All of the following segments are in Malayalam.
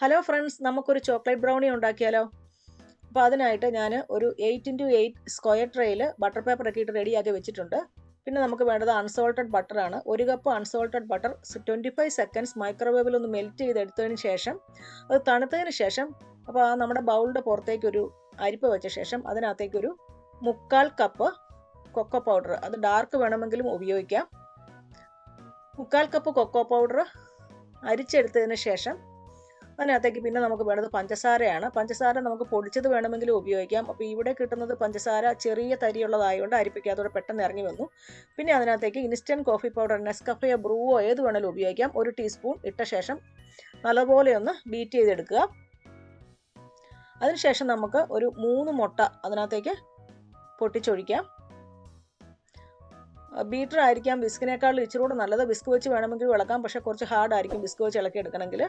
ഹലോ ഫ്രണ്ട്സ്, നമുക്കൊരു ചോക്ലേറ്റ് ബ്രൗണി ഉണ്ടാക്കിയാലോ? അപ്പോൾ അതിനായിട്ട് ഞാൻ ഒരു 8x8 സ്ക്വയർ ട്രേയിൽ ബട്ടർ പേപ്പർ ഒക്കെ ഇട്ട് റെഡിയാക്കി വെച്ചിട്ടുണ്ട്. പിന്നെ നമുക്ക് വേണ്ടത് അൺസോൾട്ടഡ് ബട്ടറാണ്. 1 കപ്പ് അൺസോൾട്ടഡ് ബട്ടർ 25 സെക്കൻഡ്സ് മൈക്രോവേവിൽ ഒന്ന് മെൽറ്റ് ചെയ്തെടുത്തതിന് ശേഷം അത് തണുത്തതിന് ശേഷം അപ്പോൾ ആ നമ്മുടെ ബൗളിൻ്റെ പുറത്തേക്കൊരു അരിപ്പ വെച്ച ശേഷം അതിനകത്തേക്കൊരു 3/4 കപ്പ് കൊക്കോ പൗഡർ, അത് ഡാർക്ക് വേണമെങ്കിലും ഉപയോഗിക്കാം. 3/4 കപ്പ് കൊക്കോ പൗഡർ അരിച്ചെടുത്തതിന് ശേഷം അതിനകത്തേക്ക് പിന്നെ നമുക്ക് വേണ്ടത് പഞ്ചസാരയാണ്. പഞ്ചസാര നമുക്ക് പൊടിച്ചത് വേണമെങ്കിലും ഉപയോഗിക്കാം. അപ്പോൾ ഇവിടെ കിട്ടുന്നത് പഞ്ചസാര ചെറിയ തരിയുള്ളതായതുകൊണ്ട് അരിപ്പിക്കാത്തൂടെ പെട്ടെന്ന് ഇറങ്ങി വന്നു. പിന്നെ അതിനകത്തേക്ക് ഇൻസ്റ്റൻറ്റ് കോഫി പൗഡർ, നെസ്കഫയോ ബ്രൂവോ ഏത് വേണമെങ്കിലും ഉപയോഗിക്കാം. 1 ടീസ്പൂൺ ഇട്ട ശേഷം നല്ലപോലെ ഒന്ന് ബീറ്റ് ചെയ്തെടുക്കുക. അതിനുശേഷം നമുക്ക് ഒരു 3 മുട്ട അതിനകത്തേക്ക് പൊട്ടിച്ചൊഴിക്കാം. ബീറ്റർ ആയിരിക്കാം വിസ്കിനേക്കാൾ ഇച്ചിരി കൂടെ നല്ലത്. വിസ്ക് വെച്ച് വേണമെങ്കിൽ ഇളക്കാം, പക്ഷേ കുറച്ച് ഹാർഡായിരിക്കും വിസ്ക് വെച്ച് ഇളക്കി എടുക്കണമെങ്കിൽ.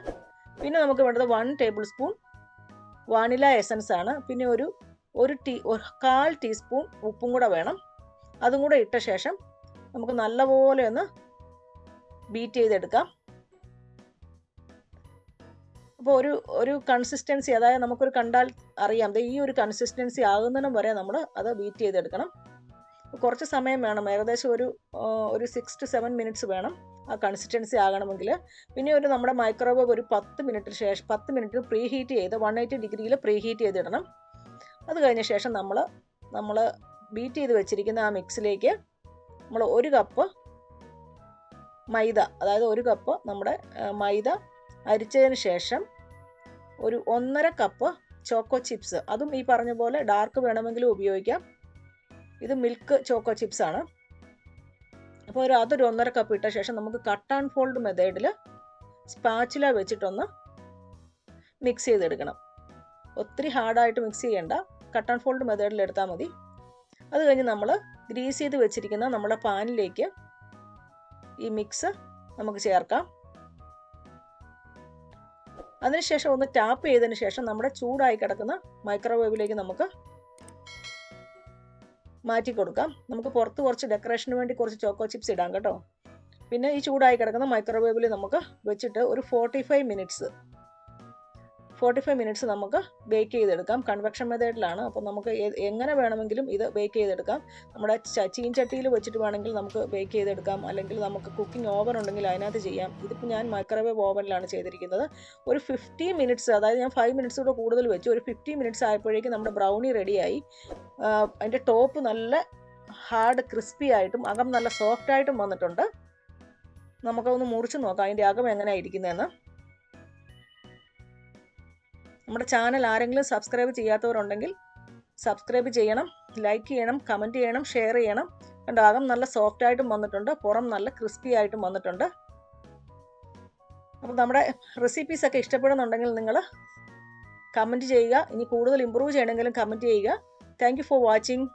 പിന്നെ നമുക്ക് വേണ്ടത് 1 ടേബിൾ സ്പൂൺ വാനില എസൻസ് ആണ്. പിന്നെ ഒരു 1/4 ടീസ്പൂൺ ഉപ്പും കൂടെ വേണം. അതും കൂടെ ഇട്ട ശേഷം നമുക്ക് നല്ലപോലെ ഒന്ന് ബീറ്റ് ചെയ്തെടുക്കാം. അപ്പോൾ ഒരു കൺസിസ്റ്റൻസി, അതായത് നമുക്കൊരു കണ്ടാൽ അറിയാം ഈ ഒരു കൺസിസ്റ്റൻസി ആകുന്നതിനും വരെ നമ്മൾ അത് ബീറ്റ് ചെയ്തെടുക്കണം. കുറച്ച് സമയം വേണം, ഏകദേശം ഒരു 6 to 7 മിനിറ്റ്സ് വേണം ആ കൺസിസ്റ്റൻസി ആകണമെങ്കിൽ. പിന്നെ നമ്മുടെ മൈക്രോവേവ് ഒരു 10 മിനിറ്റ് പ്രീ ഹീറ്റ് ചെയ്ത് 180 ഡിഗ്രിയിൽ പ്രീ ഹീറ്റ് ചെയ്തിടണം. അത് കഴിഞ്ഞ ശേഷം നമ്മൾ ബീറ്റ് ചെയ്ത് വെച്ചിരിക്കുന്ന ആ മിക്സിലേക്ക് നമ്മൾ 1 കപ്പ് മൈദ, അതായത് 1 കപ്പ് നമ്മുടെ മൈദ അരിച്ചതിന് ശേഷം ഒരു 1.5 കപ്പ് ചോക്കോ ചിപ്സ്, അതും ഈ പറഞ്ഞ പോലെ ഡാർക്ക് വേണമെങ്കിലും ഉപയോഗിക്കാം. ഇത് മിൽക്ക് ചോക്കോ ചിപ്സ് ആണ്. അപ്പോൾ അതൊരു 1.5 കപ്പ് ഇട്ട ശേഷം നമുക്ക് കട്ട് ആൻഡ് ഫോൾഡ് മെത്തേഡിൽ സ്പാച്ചുല വെച്ചിട്ടൊന്ന് മിക്സ് ചെയ്തെടുക്കണം. ഒത്തിരി ഹാർഡായിട്ട് മിക്സ് ചെയ്യേണ്ട, കട്ട് ആൻഡ് ഫോൾഡ് മെത്തേഡിൽ എടുത്താൽ മതി. അത് കഴിഞ്ഞ് നമ്മൾ ഗ്രീസ് ചെയ്ത് വെച്ചിരിക്കുന്ന നമ്മുടെ പാനിലേക്ക് ഈ മിക്സ് നമുക്ക് ചേർക്കാം. അതിനുശേഷം ഒന്ന് ടാപ്പ് ചെയ്തതിന് ശേഷം നമ്മുടെ ചൂടായി കിടക്കുന്ന മൈക്രോവേവിലേക്ക് നമുക്ക് മാറ്റി കൊടുക്കാം. നമുക്ക് പുറത്ത് കുറച്ച് ഡെക്കറേഷന് വേണ്ടി കുറച്ച് ചോക്കോ ചിപ്സ് ഇടാം കേട്ടോ. പിന്നെ ഈ ചൂടായി കിടക്കുന്ന മൈക്രോവേവിൽ നമുക്ക് വെച്ചിട്ട് ഒരു 45 മിനിറ്റ്സ് നമുക്ക് ബേക്ക് ചെയ്തെടുക്കാം. കൺവെക്ഷൻ മെത്തേഡിലാണ്. അപ്പോൾ നമുക്ക് എങ്ങനെ വേണമെങ്കിലും ഇത് ബേക്ക് ചെയ്തെടുക്കാം. നമ്മുടെ ചീൻചട്ടിയിൽ വെച്ചിട്ട് വേണമെങ്കിൽ നമുക്ക് ബേക്ക് ചെയ്തെടുക്കാം, അല്ലെങ്കിൽ നമുക്ക് കുക്കിംഗ് ഓവൻ ഉണ്ടെങ്കിൽ അതിനകത്ത് ചെയ്യാം. ഇതിപ്പോൾ ഞാൻ മൈക്രോവേവ് ഓവനിലാണ് ചെയ്തിരിക്കുന്നത്. ഒരു 50 മിനിറ്റ്സ്, അതായത് ഞാൻ 5 മിനിറ്റ്സ് കൂടെ കൂടുതൽ വെച്ചു. ഒരു 50 മിനിറ്റ്സ് ആയപ്പോഴേക്കും നമ്മുടെ ബ്രൗണി റെഡിയായി. അതിൻ്റെ ടോപ്പ് നല്ല ഹാർഡ് ക്രിസ്പി ആയിട്ടും അകം നല്ല സോഫ്റ്റ് ആയിട്ടും വന്നിട്ടുണ്ട്. നമുക്കൊന്ന് മുറിച്ച് നോക്കാം അതിൻ്റെ അകം എങ്ങനെയാണ് ഇരിക്കുന്നതെന്ന്. നമ്മുടെ ചാനൽ ആരെങ്കിലും സബ്സ്ക്രൈബ് ചെയ്യാത്തവരുണ്ടെങ്കിൽ സബ്സ്ക്രൈബ് ചെയ്യണം, ലൈക്ക് ചെയ്യണം, കമൻറ്റ് ചെയ്യണം, ഷെയർ ചെയ്യണം. കണ്ടോ, അകം നല്ല സോഫ്റ്റ് ആയിട്ടും വന്നിട്ടുണ്ട്, പുറം നല്ല ക്രിസ്പി ആയിട്ടും വന്നിട്ടുണ്ട്. അപ്പോൾ നമ്മുടെ റെസിപ്പീസൊക്കെ ഇഷ്ടപ്പെടുന്നുണ്ടെങ്കിൽ നിങ്ങൾ കമൻറ്റ് ചെയ്യുക. ഇനി കൂടുതൽ ഇമ്പ്രൂവ് ചെയ്യണമെങ്കിലും കമൻറ്റ് ചെയ്യുക. Thank you for watching.